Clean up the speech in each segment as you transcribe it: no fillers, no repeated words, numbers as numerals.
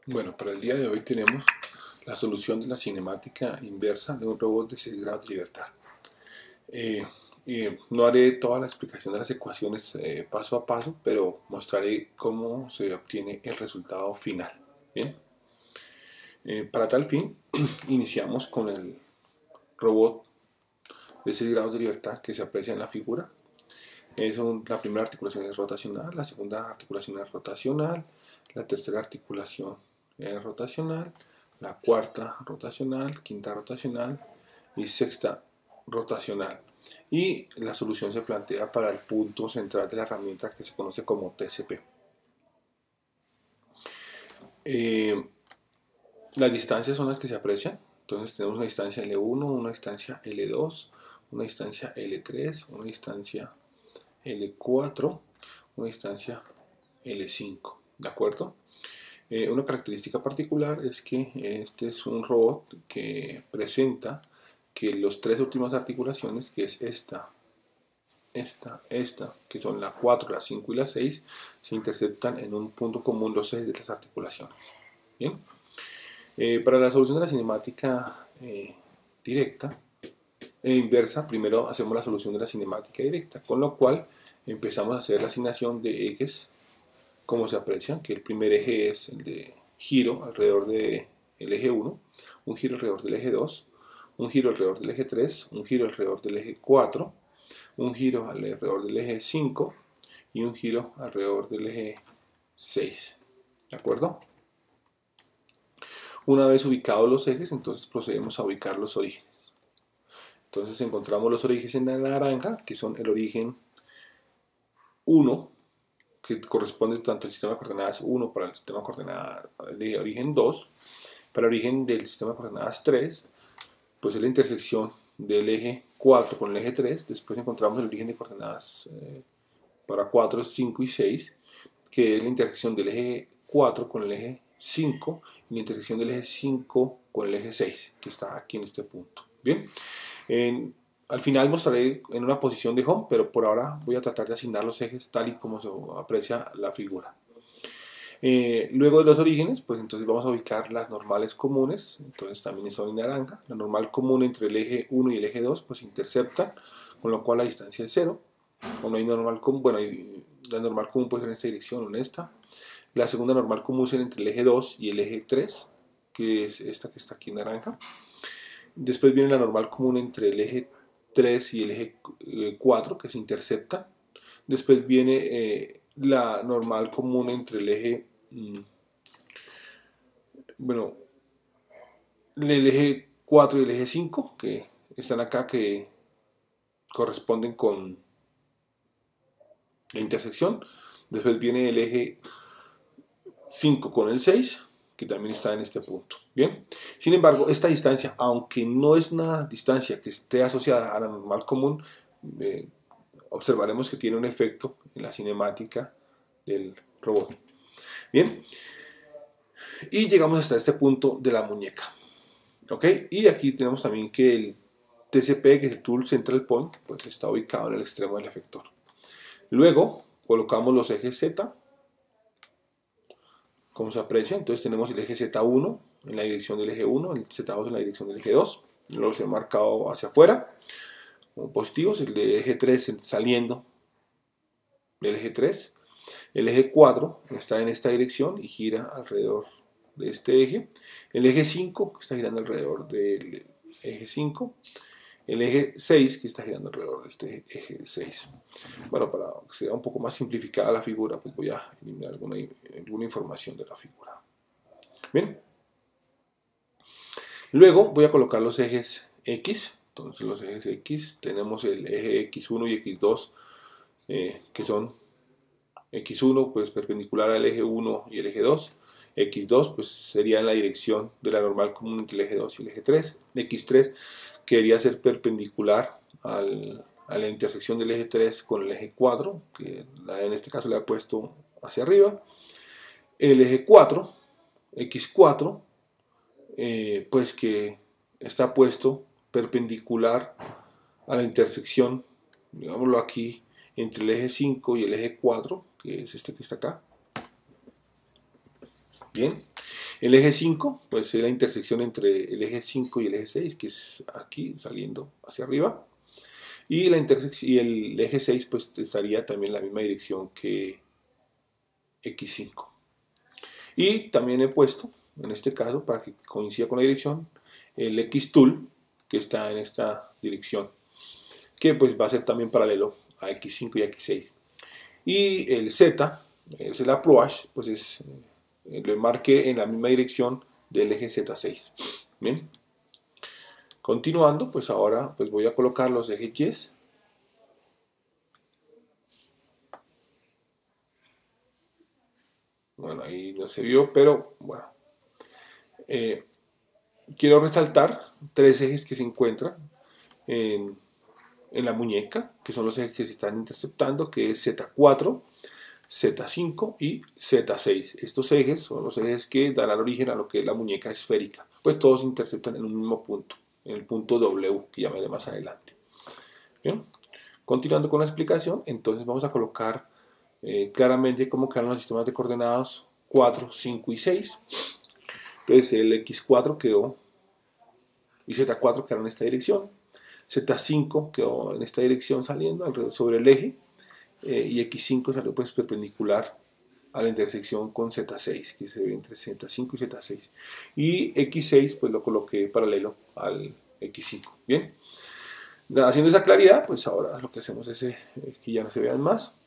Bueno, para el día de hoy tenemos la solución de la cinemática inversa de un robot de 6 grados de libertad. Eh, no haré toda la explicación de las ecuaciones paso a paso, pero mostraré cómo se obtiene el resultado final. Bien, para tal fin, iniciamos con el robot de 6 grados de libertad que se aprecia en la figura. La primera articulación es rotacional, la segunda articulación es rotacional, la tercera articulación es rotacional, la cuarta rotacional, quinta rotacional y sexta rotacional. Y la solución se plantea para el punto central de la herramienta que se conoce como TCP. Las distancias son las que se aprecian. Entonces tenemos una distancia L1, una distancia L2, una distancia L3, una distancia L4, una distancia L5, ¿de acuerdo? Una característica particular es que este es un robot que presenta que las tres últimas articulaciones, que es esta, que son la 4, la 5 y la 6, se interceptan en un punto común los ejes de las articulaciones. Bien, para la solución de la cinemática directa inversa, primero hacemos la solución de la cinemática directa, con lo cual empezamos a hacer la asignación de ejes, como se aprecian, que el primer eje es el de giro alrededor del eje 1, un giro alrededor del eje 2, un giro alrededor del eje 3, un giro alrededor del eje 4, un giro alrededor del eje 5 y un giro alrededor del eje 6. ¿De acuerdo? Una vez ubicados los ejes, entonces procedemos a ubicar los orígenes. Entonces encontramos los orígenes en la naranja, que son el origen 1, que corresponde tanto al sistema de coordenadas 1 para el sistema de coordenadas de origen 2, para el origen del sistema de coordenadas 3, pues es la intersección del eje 4 con el eje 3, después encontramos el origen de coordenadas para 4, 5 y 6, que es la intersección del eje 4 con el eje 5 y la intersección del eje 5 con el eje 6, que está aquí en este punto. Bien, al final mostraré en una posición de home, pero por ahora voy a tratar de asignar los ejes tal y como se aprecia la figura. Luego de los orígenes, pues entonces vamos a ubicar las normales comunes, entonces también son en naranja. La normal común entre el eje 1 y el eje 2 pues interceptan, con lo cual la distancia es 0. O no hay normal común, bueno, la normal común puede ser en esta dirección o en esta. La segunda normal común es entre el eje 2 y el eje 3, que es esta que está aquí en naranja. Después viene la normal común entre el eje 3 y el eje 4, que se interceptan. Después viene la normal común entre el eje, el eje 4 y el eje 5, que están acá, que corresponden con la intersección. Después viene el eje 5 con el 6, que también está en este punto. Bien, sin embargo, esta distancia, aunque no es una distancia que esté asociada a la normal común, observaremos que tiene un efecto en la cinemática del robot. Bien, y llegamos hasta este punto de la muñeca. ¿Ok? Y aquí tenemos también que el TCP, que es el Tool Central Point, pues está ubicado en el extremo del efector. Luego colocamos los ejes Z, como se aprecia. Entonces tenemos el eje Z1 en la dirección del eje 1, el Z2 en la dirección del eje 2. Los he marcado hacia afuera como positivos. El eje 3 saliendo del eje 3. El eje 4 está en esta dirección y gira alrededor de este eje. El eje 5 que está girando alrededor del eje 5. El eje 6 que está girando alrededor de este eje 6. Bueno, para que sea un poco más simplificada la figura, pues voy a eliminar alguna información de la figura. Bien. Luego voy a colocar los ejes X. Entonces los ejes X, tenemos el eje X1 y X2, que son X1 pues perpendicular al eje 1 y el eje 2. X2 pues sería en la dirección de la normal común entre el eje 2 y el eje 3. X3 quería ser perpendicular a la intersección del eje 3 con el eje 4, que en este caso le he puesto hacia arriba. El eje 4, X4, pues que está puesto perpendicular a la intersección, digámoslo aquí, entre el eje 5 y el eje 4, que es este que está acá. Bien, El eje 5, pues es la intersección entre el eje 5 y el eje 6, que es aquí, saliendo hacia arriba. Y, y el eje 6, pues estaría también en la misma dirección que X5. Y también he puesto, en este caso, para que coincida con la dirección, el X-Tool, que está en esta dirección, que pues va a ser también paralelo a X5 y a X6. Y el Z, es el approach, pues lo marqué en la misma dirección del eje Z6. Bien. Continuando, pues ahora pues voy a colocar los ejes Y. Bueno, ahí no se vio, pero bueno. Quiero resaltar 3 ejes que se encuentran en la muñeca, que son los ejes que se están interceptando, que es Z4, Z5 y Z6. Estos ejes son los ejes que darán origen a lo que es la muñeca esférica, pues todos se interceptan en un mismo punto, en el punto W, que ya veré más adelante. Bien. Continuando con la explicación, entonces vamos a colocar claramente cómo quedan los sistemas de coordenadas 4, 5 y 6. Entonces el X4 quedó y Z4 quedaron en esta dirección. Z5 quedó en esta dirección saliendo alrededor sobre el eje, y X5 salió pues perpendicular a la intersección con Z6, que se ve entre Z5 y Z6. Y X6 pues lo coloqué paralelo al X5. Bien, haciendo esa claridad, pues ahora lo que hacemos es que ya no se vean más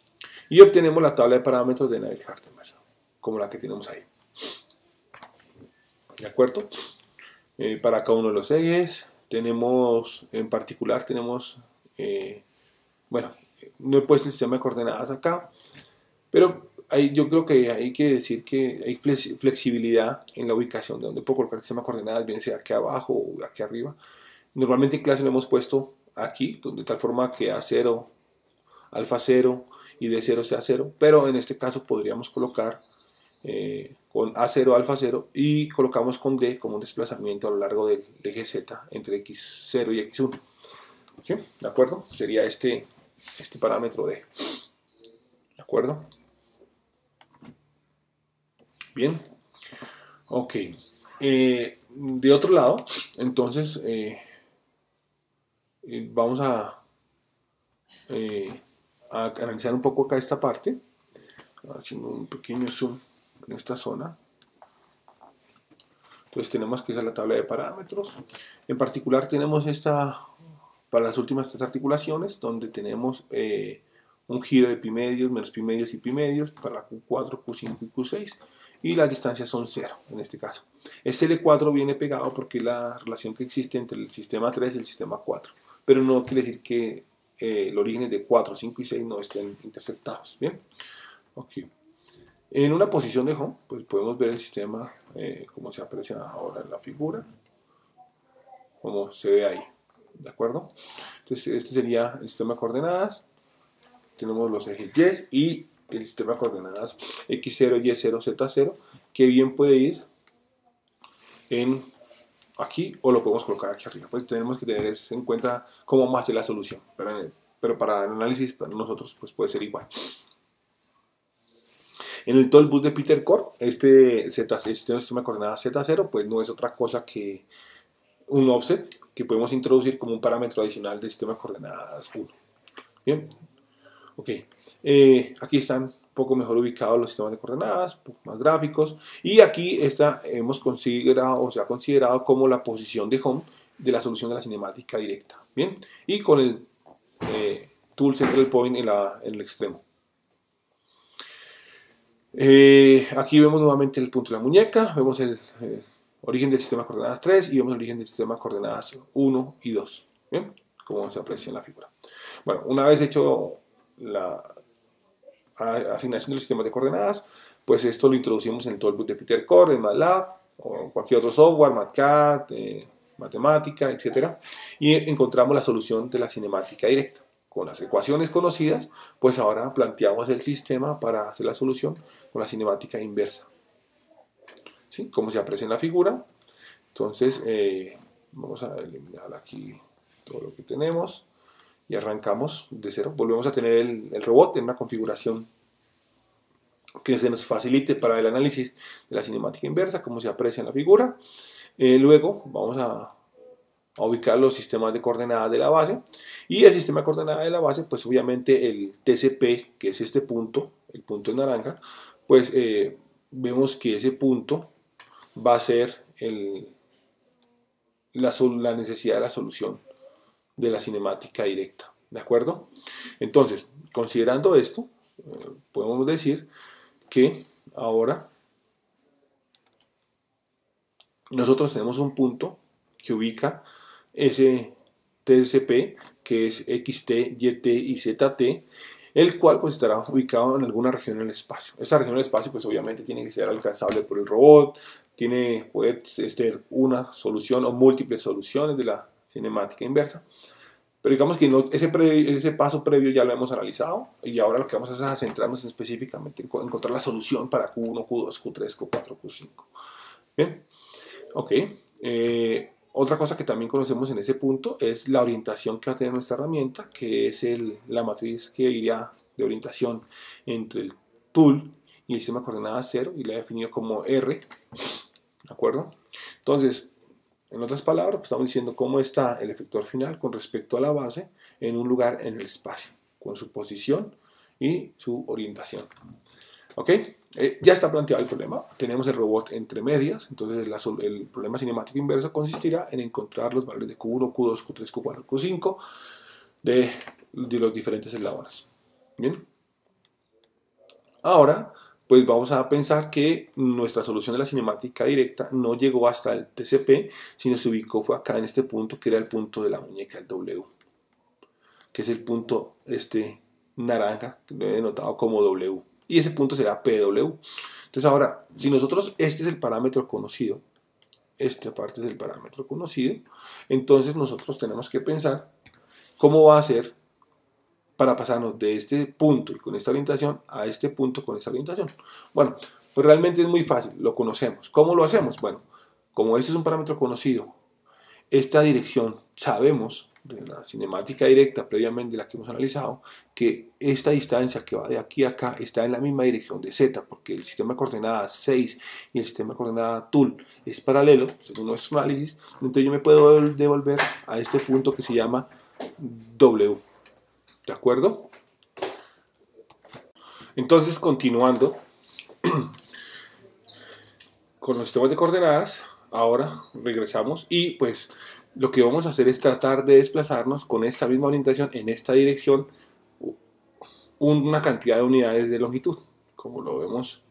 y obtenemos la tabla de parámetros de Navier-Hartenberg, como la que tenemos ahí. ¿De acuerdo? Para cada uno de los ejes tenemos, en particular tenemos, bueno, no he puesto el sistema de coordenadas acá, pero yo creo que hay que decir que hay flexibilidad en la ubicación de donde puedo colocar el sistema de coordenadas, bien sea aquí abajo o aquí arriba. Normalmente en clase lo hemos puesto aquí, de tal forma que A0, alfa 0 y D0 sea 0, pero en este caso podríamos colocar con A0, alfa 0 y colocamos con D como un desplazamiento a lo largo del eje Z entre X0 y X1. ¿Sí? ¿De acuerdo? Sería este parámetro D. ¿De acuerdo? Bien. Ok. De otro lado, entonces vamos a analizar un poco acá esta parte, haciendo un pequeño zoom en esta zona. Entonces tenemos que usar la tabla de parámetros. En particular tenemos esta para las últimas 3 articulaciones, donde tenemos un giro de pi medios, menos pi medios y pi medios para Q4, Q5 y Q6, y las distancias son 0 en este caso. Este L4 viene pegado porque es la relación que existe entre el sistema 3 y el sistema 4, pero no quiere decir que los orígenes de 4, 5 y 6 no estén interceptados. Bien, ok. En una posición de home, pues podemos ver el sistema como se aprecia ahora en la figura, como se ve ahí. ¿De acuerdo? Entonces este sería el sistema de coordenadas. Tenemos los ejes Y y el sistema de coordenadas X0, Y0, Z0, que bien puede ir en aquí o lo podemos colocar aquí arriba. Pues tenemos que tener en cuenta cómo vamos a hacer la solución, pero para el análisis para nosotros pues puede ser igual. En el toolbox de Peter Core, este sistema de coordenadas Z0 pues no es otra cosa que un offset que podemos introducir como un parámetro adicional del sistema de coordenadas 1. Bien, ok. Aquí están un poco mejor ubicados los sistemas de coordenadas, más gráficos, y aquí hemos considerado o se ha considerado como la posición de home de la solución de la cinemática directa. Bien, y con el tool central point en el extremo. Aquí vemos nuevamente el punto de la muñeca, vemos el origen del sistema de coordenadas 3 y vemos el origen del sistema de coordenadas 1 y 2. Bien, como se aprecia en la figura. Bueno, una vez hecho la asignación del sistema de coordenadas, pues esto lo introducimos en el toolbox de Peter Core, en MATLAB o cualquier otro software, MATCAD, matemática, etc. Y encontramos la solución de la cinemática directa. Con las ecuaciones conocidas, pues ahora planteamos el sistema para hacer la solución con la cinemática inversa. ¿Sí? Como se aprecia en la figura. Entonces, vamos a eliminar aquí todo lo que tenemos y arrancamos de cero. Volvemos a tener el robot en una configuración que se nos facilite para el análisis de la cinemática inversa, como se aprecia en la figura. Luego vamos a ubicar los sistemas de coordenadas de la base, y el sistema de coordenadas de la base, pues obviamente el TCP, que es este punto, el punto en naranja, pues vemos que ese punto va a ser la necesidad de la solución de la cinemática directa, ¿de acuerdo? Entonces, considerando esto, podemos decir que ahora nosotros tenemos un punto que ubica ese TCP, que es XT, YT y ZT, el cual pues estará ubicado en alguna región en el espacio. Esa región en el espacio pues obviamente tiene que ser alcanzable puede ser una solución o múltiples soluciones de la cinemática inversa. Pero digamos que ese paso previo ya lo hemos analizado, y ahora lo que vamos a hacer es centrarnos específicamente en encontrar la solución para Q1, Q2, Q3, Q4, Q5. Bien, ok. Otra cosa que también conocemos en ese punto es la orientación que va a tener nuestra herramienta, que es la matriz que iría de orientación entre el tool y el sistema de coordenadas 0, y la he definido como R, ¿de acuerdo? Entonces, en otras palabras, pues estamos diciendo cómo está el efector final con respecto a la base en un lugar en el espacio, con su posición y su orientación. ¿Ok? Ya está planteado el problema. Tenemos el robot entre medias. Entonces el problema cinemático inverso consistirá en encontrar los valores de Q1, Q2, Q3, Q4, Q5 de los diferentes eslabones. Bien. Ahora, pues vamos a pensar que nuestra solución de la cinemática directa no llegó hasta el TCP, sino se ubicó fue acá en este punto, que era el punto de la muñeca, el W, que es el punto naranja, que lo he denotado como W. Y ese punto será PW. Entonces ahora, si nosotros, este es el parámetro conocido, esta parte es el parámetro conocido, entonces nosotros tenemos que pensar cómo va a ser para pasarnos de este punto y con esta orientación a este punto con esta orientación. Bueno, pues realmente es muy fácil, lo conocemos. ¿Cómo lo hacemos? Bueno, como este es un parámetro conocido, esta dirección sabemos de la cinemática directa previamente de la que hemos analizado, que esta distancia que va de aquí a acá está en la misma dirección de Z, porque el sistema de coordenadas 6 y el sistema de coordenadas tool es paralelo, según nuestro análisis. Entonces yo me puedo devolver a este punto que se llama W, ¿de acuerdo? Entonces, continuando con los sistemas de coordenadas, ahora regresamos y pues lo que vamos a hacer es tratar de desplazarnos con esta misma orientación en esta dirección una cantidad de unidades de longitud, como lo vemos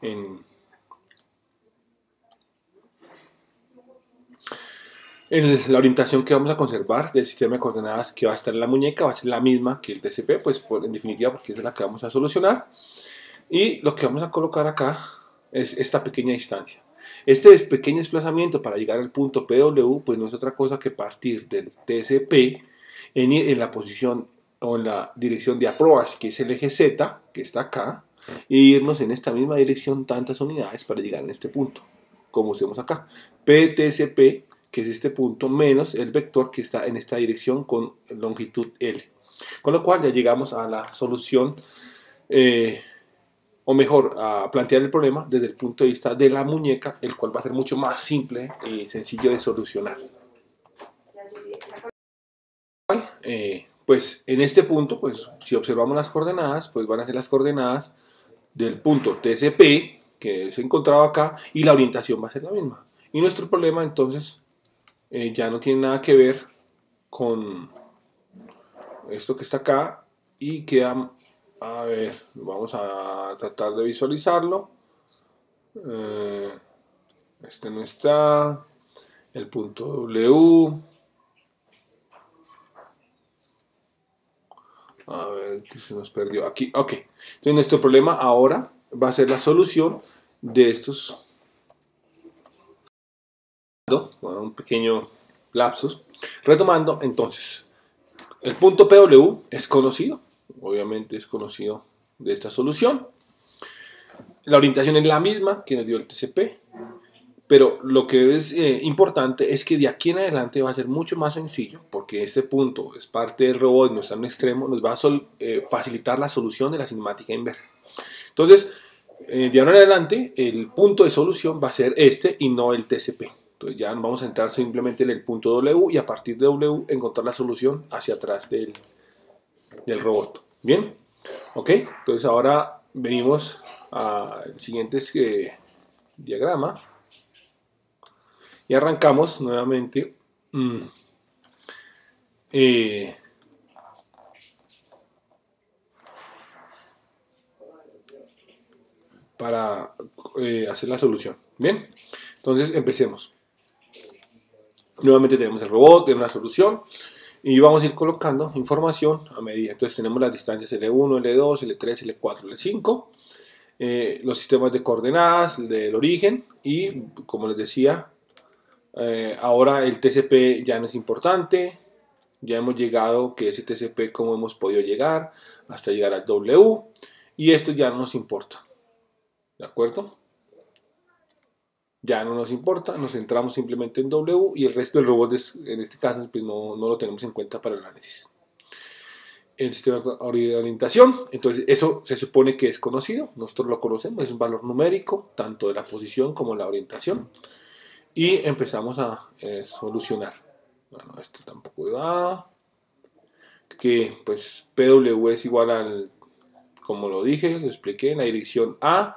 en la orientación que vamos a conservar del sistema de coordenadas que va a estar en la muñeca. Va a ser la misma que el TCP, pues en definitiva, porque es la que vamos a solucionar. Y lo que vamos a colocar acá es esta pequeña distancia. Este pequeño desplazamiento para llegar al punto PW, pues no es otra cosa que partir del TCP en la posición o en la dirección de approach, que es el eje Z, que está acá, e irnos en esta misma dirección tantas unidades para llegar a este punto, como hacemos acá. PTCP, que es este punto, menos el vector que está en esta dirección con longitud L. Con lo cual ya llegamos a la solución, o mejor, a plantear el problema desde el punto de vista de la muñeca, el cual va a ser mucho más simple y sencillo de solucionar. Pues en este punto, pues si observamos las coordenadas, pues van a ser las coordenadas del punto TCP, que se encontraba acá, y la orientación va a ser la misma. Y nuestro problema entonces ya no tiene nada que ver con esto que está acá, y queda, a ver, vamos a tratar de visualizarlo. Este no está, el punto W, a ver, que se nos perdió aquí, ok. Entonces nuestro problema ahora va a ser la solución de estos, bueno, un pequeño lapsus. Retomando, entonces, el punto PW es conocido, obviamente es conocido de esta solución. La orientación es la misma que nos dio el TCP, pero lo que es importante es que de aquí en adelante va a ser mucho más sencillo, porque este punto es parte del robot, no está en un extremo, nos va a facilitar la solución de la cinemática inversa. Entonces, De ahora en adelante, el punto de solución va a ser este y no el TCP. Entonces ya vamos a entrar simplemente en el punto W y a partir de W encontrar la solución hacia atrás del robot. ¿Bien? ¿Ok? Entonces ahora venimos al siguiente diagrama y arrancamos nuevamente para hacer la solución. Bien, entonces empecemos. Nuevamente tenemos el robot, tenemos la solución y vamos a ir colocando información a medida. Entonces tenemos las distancias L1, L2, L3, L4, L5, los sistemas de coordenadas del origen y, como les decía, ahora el TCP ya no es importante. Ya hemos llegado que ese TCP, cómo hemos podido llegar hasta llegar al W, y esto ya no nos importa. ¿De acuerdo? Ya no nos importa, nos centramos simplemente en W y el resto del robot en este caso pues no lo tenemos en cuenta para el análisis. El sistema de orientación, entonces eso se supone que es conocido, nosotros lo conocemos, es un valor numérico tanto de la posición como la orientación y empezamos a solucionar. Bueno, esto tampoco da, que pues PW es igual al, como lo dije, les expliqué, en la dirección A,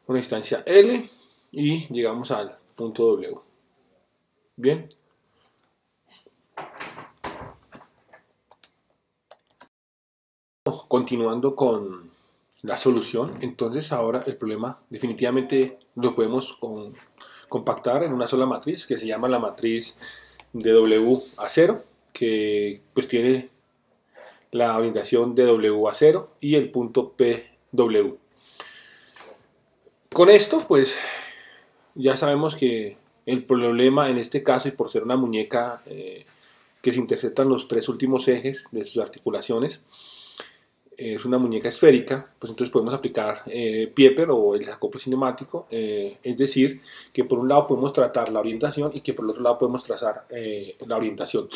una distancia L y llegamos al punto W. Bien. Continuando con la solución, entonces ahora el problema definitivamente lo podemos compactar en una sola matriz que se llama la matriz de W a 0, que pues tiene la orientación de W a 0 y el punto PW. Con esto pues ya sabemos que el problema en este caso, y por ser una muñeca que se interceptan los tres últimos ejes de sus articulaciones, es una muñeca esférica, pues entonces podemos aplicar Pieper o el acople cinemático, es decir, que por un lado podemos tratar la orientación y que por el otro lado podemos trazar la orientación,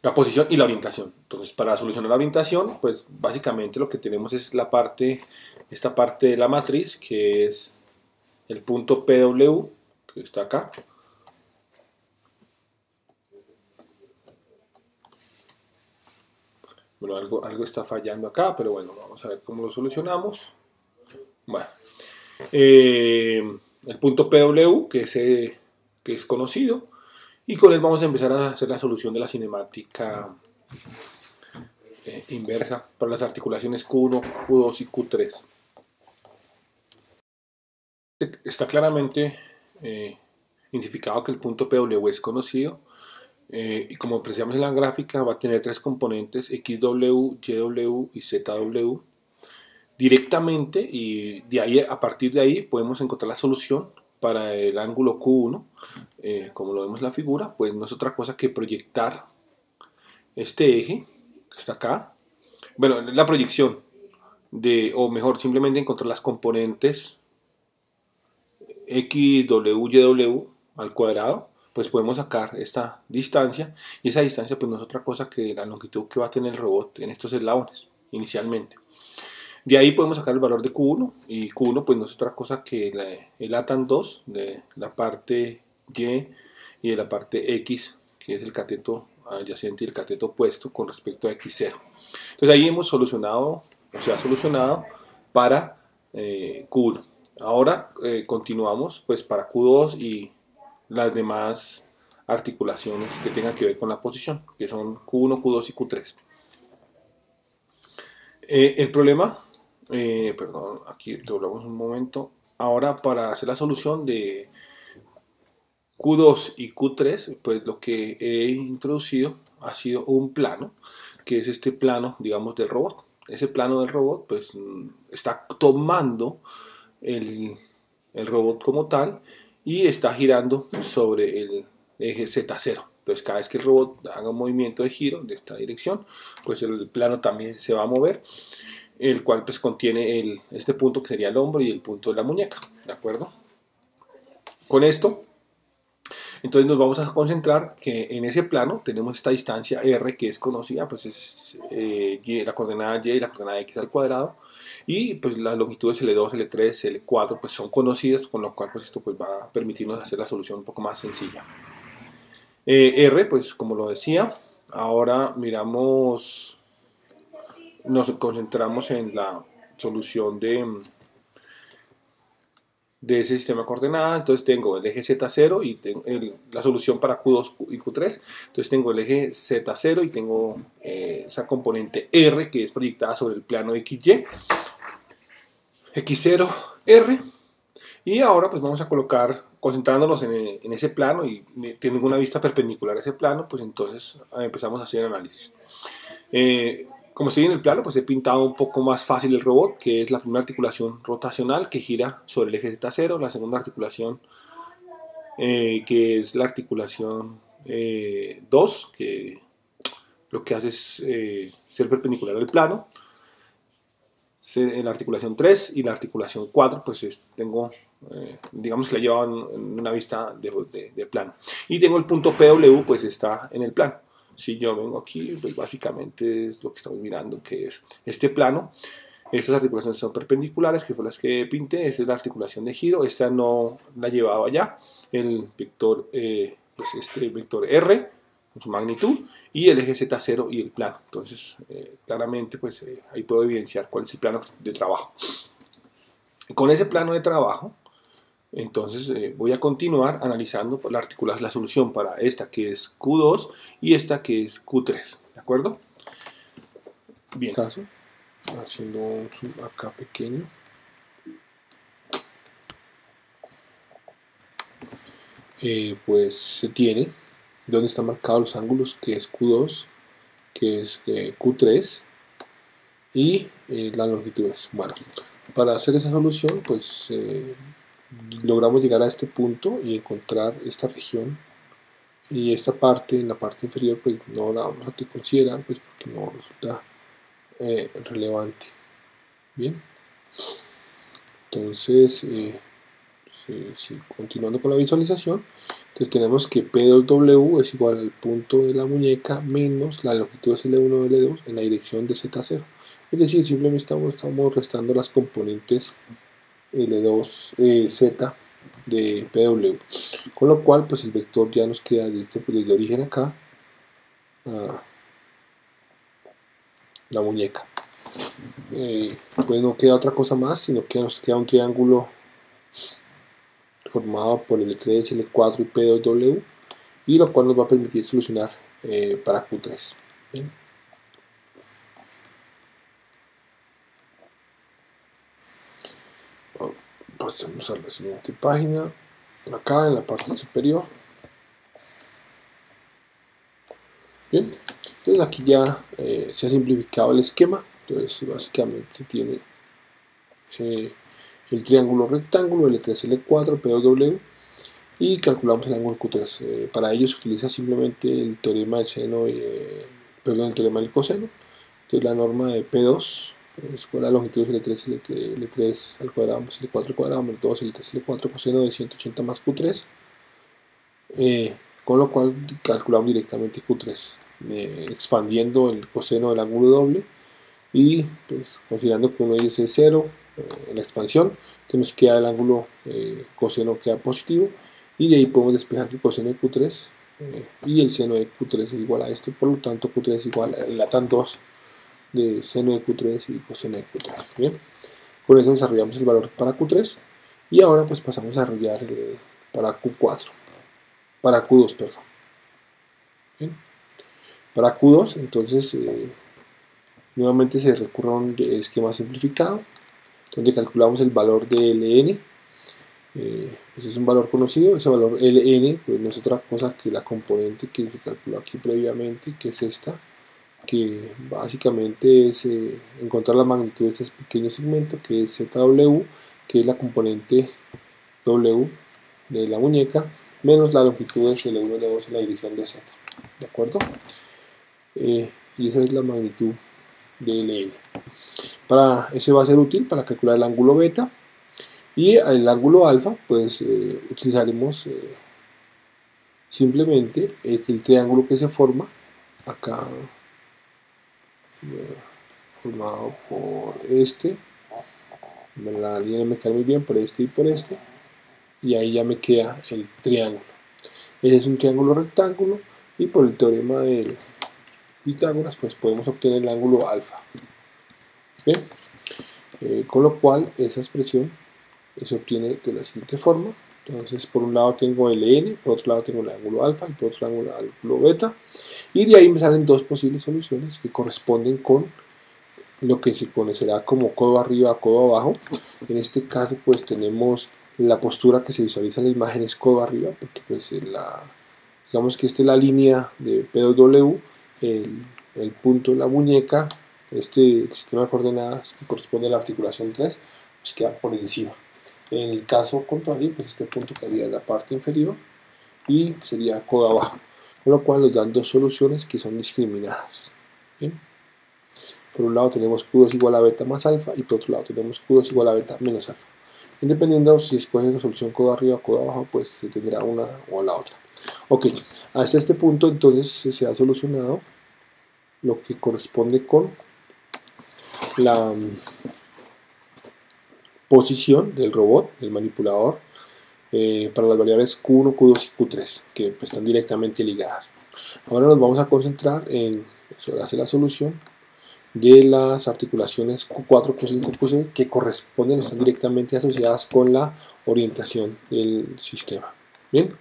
la posición y la orientación. Entonces, para solucionar la orientación, pues básicamente lo que tenemos es esta parte de la matriz, que es el punto PW, que está acá. Bueno, algo está fallando acá, pero bueno, vamos a ver cómo lo solucionamos. Bueno, el punto PW, que es conocido, y con él vamos a empezar a hacer la solución de la cinemática inversa para las articulaciones Q1, Q2 y Q3. Está claramente identificado que el punto PW es conocido. Y como apreciamos en la gráfica, va a tener tres componentes, XW, YW y ZW, directamente, y de ahí, a partir de ahí podemos encontrar la solución para el ángulo Q1, como lo vemos en la figura, pues no es otra cosa que proyectar este eje, que está acá, bueno, la proyección, o mejor, simplemente encontrar las componentes XW, YW al cuadrado, pues podemos sacar esta distancia, y esa distancia pues no es otra cosa que la longitud que va a tener el robot en estos eslabones inicialmente. De ahí podemos sacar el valor de Q1, y Q1 pues no es otra cosa que el ATAN 2 de la parte Y y de la parte X, que es el cateto adyacente y el cateto opuesto con respecto a X0. Entonces ahí hemos solucionado, o se ha solucionado para Q1. Ahora continuamos pues para Q2 y las demás articulaciones que tengan que ver con la posición, que son Q1, Q2 y Q3. El problema, perdón, aquí doblamos un momento. Ahora para hacer la solución de Q2 y Q3, pues lo que he introducido ha sido un plano, que es este plano, digamos, del robot. Ese plano del robot, pues, está tomando el robot como tal y está girando sobre el eje Z0. Entonces, cada vez que el robot haga un movimiento de giro de esta dirección, pues el plano también se va a mover, el cual pues contiene este punto que sería el hombro y el punto de la muñeca, ¿de acuerdo? Con esto Entonces nos vamos a concentrar que en ese plano tenemos esta distancia r que es conocida, pues es la coordenada y la coordenada x al cuadrado, y pues las longitudes L2, L3, L4 pues son conocidas, con lo cual pues esto pues va a permitirnos hacer la solución un poco más sencilla. R, pues como lo decía, ahora miramos, nos concentramos en la solución de ese sistema de coordenadas. Entonces tengo el eje Z0 y tengo la solución para Q2 y Q3. Entonces tengo el eje Z0 y tengo esa componente R que es proyectada sobre el plano XY, X0, R. Y ahora pues vamos a colocar, concentrándonos en ese plano y teniendo una vista perpendicular a ese plano, pues entonces empezamos a hacer análisis. Como estoy en el plano, pues he pintado un poco más fácil el robot, que es la primera articulación rotacional que gira sobre el eje Z0, la segunda articulación que es la articulación 2, que lo que hace es ser perpendicular al plano, en la articulación 3 y la articulación 4, pues tengo, digamos que la llevo en una vista de plano. Y tengo el punto PW, pues está en el plano. Si yo vengo aquí, pues básicamente es lo que estamos mirando, que es este plano. Estas articulaciones son perpendiculares, que fue las que pinté. Esta es la articulación de giro, esta no la llevaba allá. El vector, pues este vector R, con su magnitud, y el eje Z0 y el plano. Entonces, claramente, pues ahí puedo evidenciar cuál es el plano de trabajo. Con ese plano de trabajo, entonces voy a continuar analizando la solución para esta que es Q2 y esta que es Q3, ¿de acuerdo? Bien, caso, haciendo un zoom acá pequeño. Pues se tiene donde están marcados los ángulos, que es Q2, que es Q3 y las longitudes. Bueno, para hacer esa solución, pues logramos llegar a este punto y encontrar esta región, y esta parte, en la parte inferior, pues no la vamos a considerar, pues porque no resulta relevante. Bien, entonces continuando con la visualización, entonces tenemos que P2W es igual al punto de la muñeca menos la longitud es L1 L2 en la dirección de Z0. Es decir, simplemente estamos restando las componentes L2 Z de PW, con lo cual pues el vector ya nos queda desde origen acá a la muñeca. Pues no queda otra cosa más, sino que nos queda un triángulo formado por L3, L4 y P2W, y lo cual nos va a permitir solucionar para Q3. Bien. Pasemos a la siguiente página, acá en la parte superior. Bien, entonces aquí ya se ha simplificado el esquema. Entonces básicamente se tiene el triángulo rectángulo L3, L4, P2W, y calculamos el ángulo Q3. Para ello se utiliza simplemente el teorema del seno, el teorema del coseno. Entonces la norma de P2 es la longitud de L3 al cuadrado más L4 al cuadrado más 2 L3 L4 coseno de 180 más Q3, con lo cual calculamos directamente Q3, expandiendo el coseno del ángulo doble y pues considerando que uno de ellos es 0 en la expansión, entonces nos queda el ángulo coseno queda positivo, y de ahí podemos despejar que el coseno de Q3 y el seno de Q3 es igual a esto, por lo tanto Q3 es igual a la tan 2 de seno de Q3 y coseno de Q3. Bien, con eso desarrollamos el valor para Q3 y ahora pues pasamos a desarrollar para Q4, para Q2, perdón. Bien. Para Q2 entonces nuevamente se recurre a un esquema simplificado donde calculamos el valor de Ln. Pues es un valor conocido. Ese valor Ln pues no es otra cosa que la componente que se calculó aquí previamente, que es esta, que básicamente es encontrar la magnitud de este pequeño segmento, que es ZW, que es la componente W de la muñeca, menos la longitud de L1 L2 en la dirección de Z. ¿De acuerdo? Y esa es la magnitud de Ln. Ese va a ser útil para calcular el ángulo beta, y el ángulo alfa pues utilizaremos simplemente el triángulo que se forma acá, formado por la línea no me queda muy bien, por este y por este, y ahí ya me queda el triángulo. Ese es un triángulo rectángulo, y por el teorema del Pitágoras pues podemos obtener el ángulo alfa. ¿Bien? Con lo cual esa expresión se obtiene de la siguiente forma. Entonces por un lado tengo el n, por otro lado tengo el ángulo alfa y por otro lado el ángulo beta, y de ahí me salen dos posibles soluciones que corresponden con lo que se conocerá como codo arriba, codo abajo. En este caso pues tenemos la postura que se visualiza en la imagen es codo arriba, porque pues digamos que esta es la línea de P2W, el punto de la muñeca, este sistema de coordenadas que corresponde a la articulación 3, pues queda por encima. En el caso contrario, pues este punto quedaría en la parte inferior y sería codo abajo, con lo cual nos dan dos soluciones que son discriminadas. ¿Bien? Por un lado tenemos Q2 igual a beta más alfa, y por otro lado tenemos Q2 igual a beta menos alfa. Independiendo si escoges la solución codo arriba o codo abajo, pues se tendrá una o la otra. Ok, hasta este punto entonces se ha solucionado lo que corresponde con la posición del robot, del manipulador, para las variables Q1, Q2 y Q3, que pues, están directamente ligadas. Ahora nos vamos a concentrar en hacer la solución de las articulaciones Q4, Q5, Q6, que corresponden, están directamente asociadas con la orientación del sistema. Bien,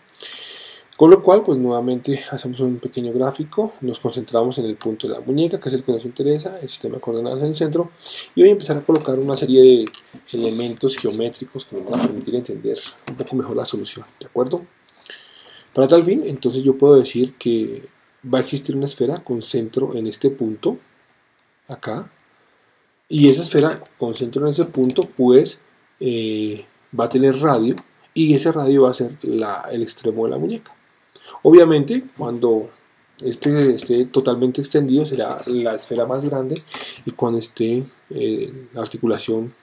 con lo cual, pues nuevamente hacemos un pequeño gráfico, nos concentramos en el punto de la muñeca, que es el que nos interesa, el sistema de coordenadas en el centro, y voy a empezar a colocar una serie de elementos geométricos que nos van a permitir entender un poco mejor la solución, ¿de acuerdo? Para tal fin, entonces yo puedo decir que va a existir una esfera con centro en este punto, acá, y esa esfera con centro en ese punto, pues va a tener radio, y ese radio va a ser el extremo de la muñeca. Obviamente, cuando esté totalmente extendido será la esfera más grande, y cuando esté la articulación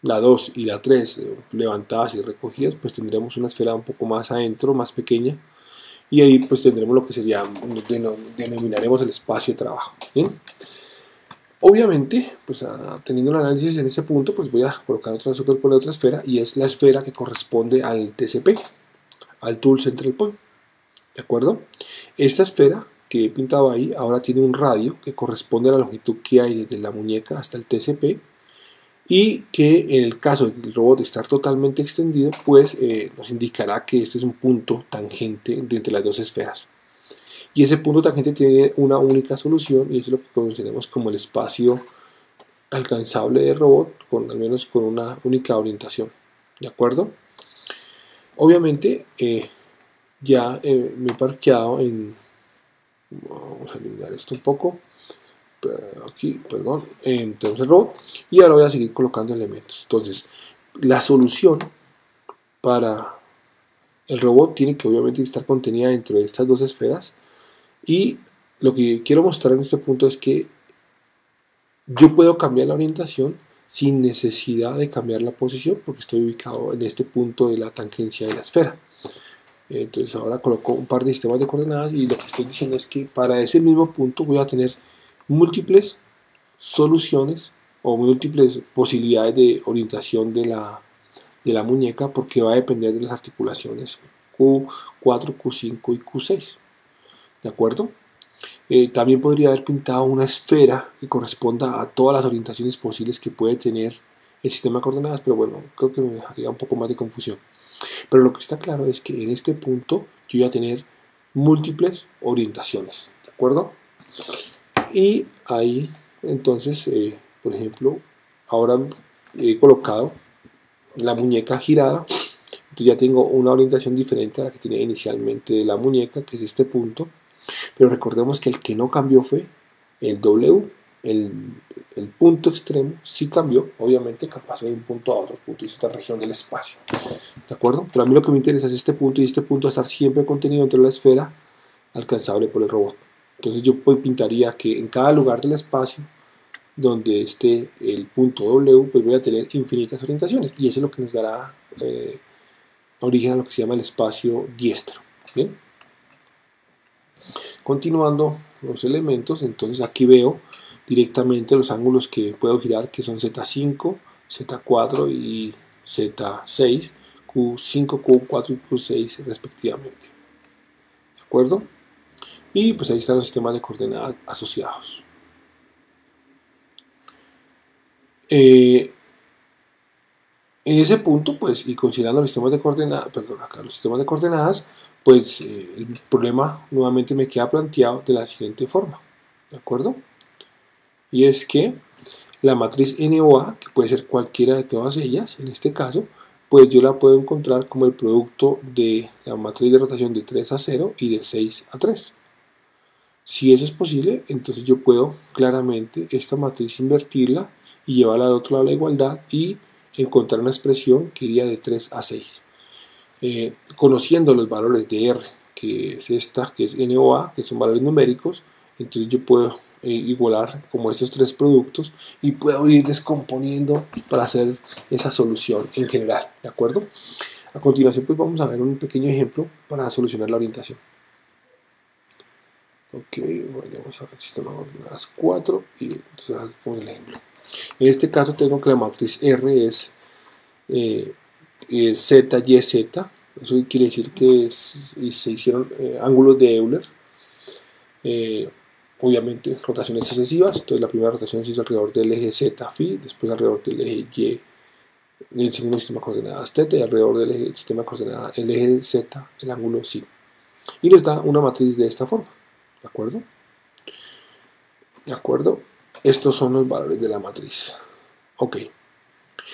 la 2 y la 3 levantadas y recogidas, pues tendremos una esfera un poco más adentro, más pequeña, y ahí pues tendremos lo que denominaremos el espacio de trabajo. ¿Bien? Obviamente, pues teniendo el análisis en ese punto, pues voy a colocar superponer otra esfera, y es la esfera que corresponde al TCP, al Tool Central Point. ¿De acuerdo? Esta esfera que he pintado ahí ahora tiene un radio que corresponde a la longitud que hay desde la muñeca hasta el TCP, y que en el caso del robot estar totalmente extendido, pues nos indicará que este es un punto tangente entre las dos esferas. Y ese punto tangente tiene una única solución, y eso es lo que conoceremos como el espacio alcanzable del robot, al menos con una única orientación. ¿De acuerdo? Obviamente, ya me he parqueado en... Vamos a eliminar esto un poco. Aquí, perdón, tenemos el robot, y ahora voy a seguir colocando elementos. Entonces, la solución para el robot tiene que obviamente estar contenida dentro de estas dos esferas, y lo que quiero mostrar en este punto es que yo puedo cambiar la orientación sin necesidad de cambiar la posición, porque estoy ubicado en este punto de la tangencia de la esfera. Entonces ahora coloco un par de sistemas de coordenadas, y lo que estoy diciendo es que para ese mismo punto voy a tener múltiples soluciones o múltiples posibilidades de orientación de la muñeca, porque va a depender de las articulaciones Q4, Q5 y Q6. ¿De acuerdo? También podría haber pintado una esfera que corresponda a todas las orientaciones posibles que puede tener el sistema de coordenadas, pero bueno, creo que me haría un poco más de confusión. Pero lo que está claro es que en este punto yo voy a tener múltiples orientaciones, ¿de acuerdo? Y ahí entonces, por ejemplo, ahora he colocado la muñeca girada, entonces ya tengo una orientación diferente a la que tenía inicialmente la muñeca, que es este punto. Pero recordemos que el que no cambió fue el W, el punto extremo sí cambió, obviamente pasó de un punto a otro punto, y es esta región del espacio. ¿De acuerdo? Pero a mí lo que me interesa es este punto, y este punto va a estar siempre contenido dentro de la esfera alcanzable por el robot. Entonces yo pintaría que en cada lugar del espacio donde esté el punto W, pues voy a tener infinitas orientaciones, y eso es lo que nos dará origen a lo que se llama el espacio diestro. Bien, continuando los elementos, entonces aquí veo directamente los ángulos que puedo girar, que son Z5, Z4 y Z6, Q5, Q4 y Q6 respectivamente. ¿De acuerdo? Y pues ahí están los sistemas de coordenadas asociados. En ese punto, pues, y considerando los sistemas de coordenadas, perdón, acá los sistemas de coordenadas, pues el problema nuevamente me queda planteado de la siguiente forma, ¿de acuerdo? Y es que la matriz NOA, que puede ser cualquiera de todas ellas, en este caso, pues yo la puedo encontrar como el producto de la matriz de rotación de 3 a 0 y de 6 a 3. Si eso es posible, entonces yo puedo claramente esta matriz invertirla y llevarla al otro lado de la igualdad y encontrar una expresión que iría de 3 a 6. Conociendo los valores de R, que es esta, que es NOA, que son valores numéricos, entonces yo puedo igualar como estos tres productos y puedo ir descomponiendo para hacer esa solución en general, ¿de acuerdo? A continuación pues vamos a ver un pequeño ejemplo para solucionar la orientación. Ok, vayamos al sistema de coordenadas 4 y entonces hacemos el ejemplo. En este caso tengo que la matriz R es Z, Y, Z. Eso quiere decir que se hicieron ángulos de Euler. Obviamente rotaciones sucesivas. Entonces la primera rotación se hizo alrededor del eje Z, phi, después alrededor del eje Y, el segundo sistema de coordenadas θ, y alrededor del eje, sistema de coordenadas, el eje Z, el ángulo psi. Y nos da una matriz de esta forma. ¿De acuerdo? ¿De acuerdo? Estos son los valores de la matriz. Ok.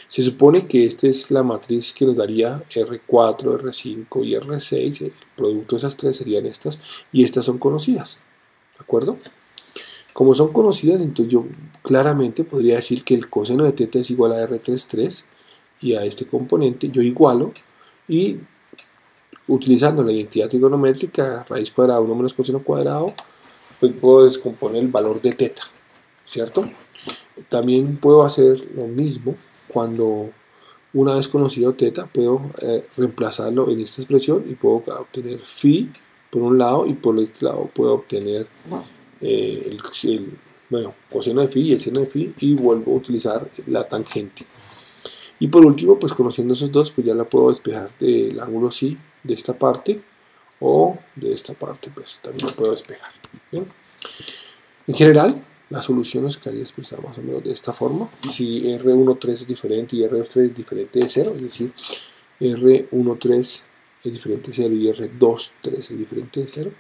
Se supone que esta es la matriz que nos daría R4, R5 y R6. El producto de esas tres serían estas. Y estas son conocidas. ¿De acuerdo? Como son conocidas, entonces yo claramente podría decir que el coseno de θ es igual a R33. Y a este componente yo igualo. Y utilizando la identidad trigonométrica, raíz cuadrada 1 menos coseno cuadrado, pues puedo descomponer el valor de θ, ¿cierto? También puedo hacer lo mismo cuando una vez conocido θ, puedo reemplazarlo en esta expresión y puedo obtener phi por un lado y por este lado puedo obtener coseno de phi y el seno de phi y vuelvo a utilizar la tangente. Y por último, pues conociendo esos dos, pues ya la puedo despejar del ángulo psi de esta parte o de esta parte, pues también lo puedo despejar. ¿Bien? En general, la solución nos quedaría expresada más o menos de esta forma. Si R13 es diferente y R23 es diferente de 0, es decir, R13 es diferente de 0 y R23 es diferente de 0,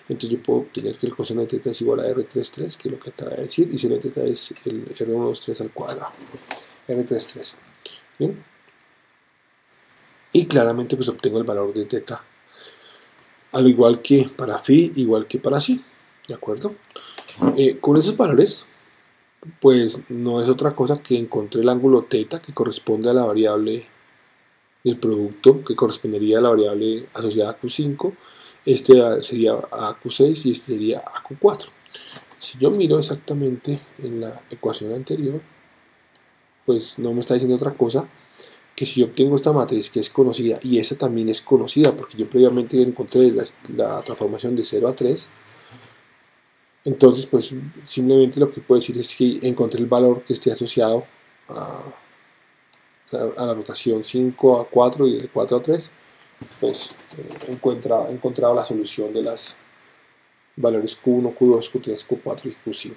entonces yo puedo obtener que el coseno de θ es igual a R33, que es lo que acaba de decir, y seno de θ es el R123 al cuadrado, R33. ¿Bien? Y claramente pues obtengo el valor de θ, al igual que para phi, igual que para psi, ¿de acuerdo? Con esos valores, pues no es otra cosa que encontré el ángulo θ que corresponde a la variable del producto, que correspondería a la variable asociada a Q5, este sería a Q6 y este sería a Q4. Si yo miro exactamente en la ecuación anterior, pues no me está diciendo otra cosa que si yo obtengo esta matriz que es conocida y esta también es conocida porque yo previamente encontré la transformación de 0 a 3, entonces pues simplemente lo que puedo decir es que encontré el valor que esté asociado a la rotación 5 a 4 y del 4 a 3, pues he encontrado la solución de los valores Q1, Q2, Q3, Q4 y Q5.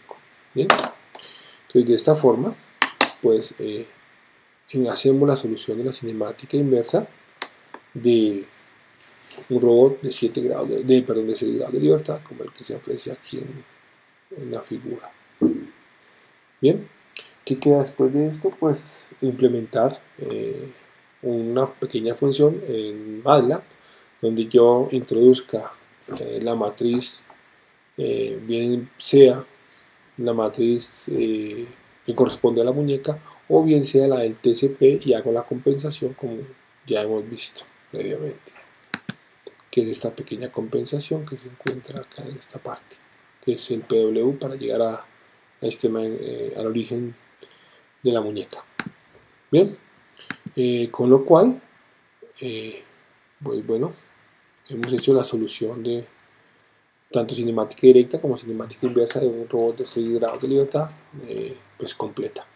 Bien, entonces de esta forma pues hacemos la solución de la cinemática inversa de un robot de 7 grados de 6 grados de libertad, como el que se aprecia aquí en la figura. Bien, ¿qué queda después de esto? Pues implementar una pequeña función en MATLAB donde yo introduzca la matriz, bien sea la matriz que corresponde a la muñeca o bien sea la del TCP y hago la compensación como ya hemos visto previamente, que es esta pequeña compensación que se encuentra acá en esta parte, que es el PW para llegar a este, al origen de la muñeca. Bien, con lo cual Pues bueno, hemos hecho la solución de tanto cinemática directa como cinemática inversa de un robot de 6 grados de libertad, pues completa.